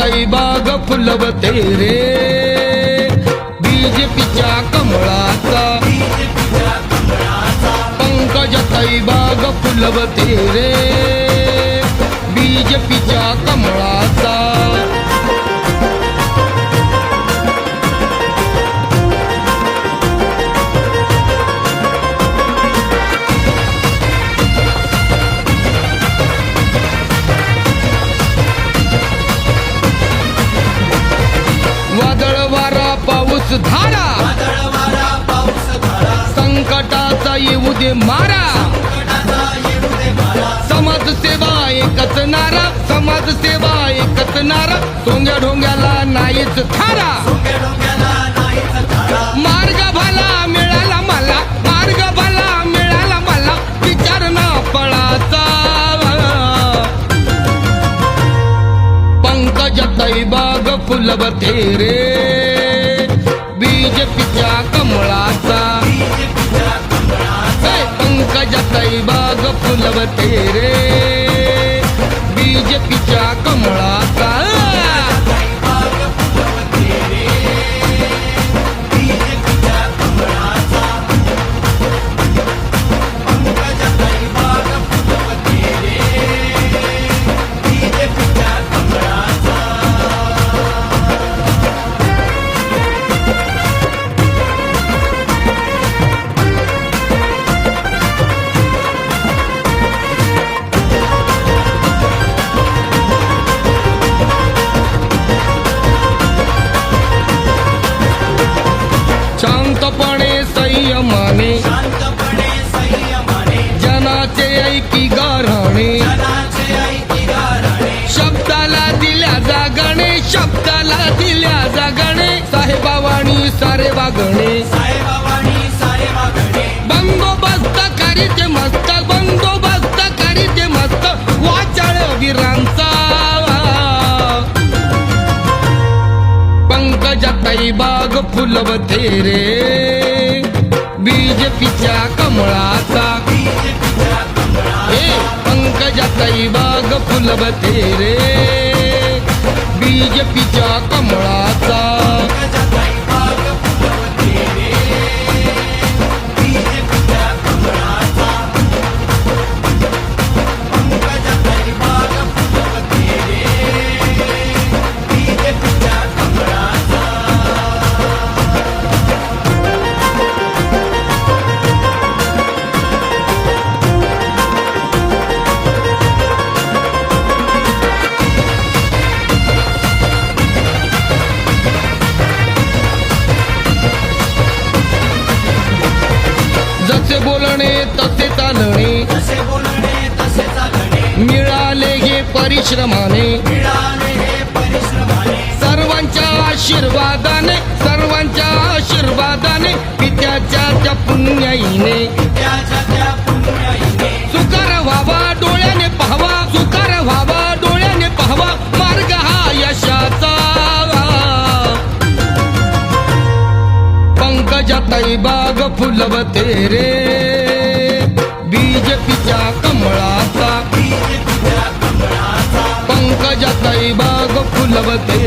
पंकजाताई बाग फुलवते रे बीजेपीच्या कमळाचा पंकजाताई बाग फुलवते रे बीजेपीच्या कमळाचा वादळ वारा पाऊस धारा संकटाचा येऊ दे मारा समाजसेवा एकच नारा समाजसेवा एकच नारा सोंग्या ढोंग्याला नाहीच थारा मार्ग भला मिळाला मला मार्ग भला मिळाला मला विचार ना फळाचा पंकजाताई बाग फुलवते रे बीजेपीच्या कमळाचा पंकजाताई बाग फुलवते रे बीजेपीच्या कमळाचा शांतपणे संयमाने जनाचे ऐकी गाराणे शब्दाला दिल्या जागणे शब्दाला दिल्या जागणे साहेबावाणी सारे वागणे बंदोबस्त करीते मस्त बंदोबस्त करीते मस्त वाचाळ वीरांचा पंकजाताई बाग फुलवते रे बीजेपीच्या कमळाचा पंकजाताई बाग फुलवते रे बीजेपीच्या कमळाचा जसे बोलणे तसे चालणे मिळाले हे परिश्रमाने सर्वांच्या आशीर्वादाने पित्याच्या त्या पुण्याईने सुकार व्हावा डोळ्याने पाहावा सुकार व्हावा डोळ्याने पाहावा मार्ग हा यशाचा पंकजाताई बाग फुलवते रे बीजेपीच्या कमळाचा पंकजाताई बाग फुलवते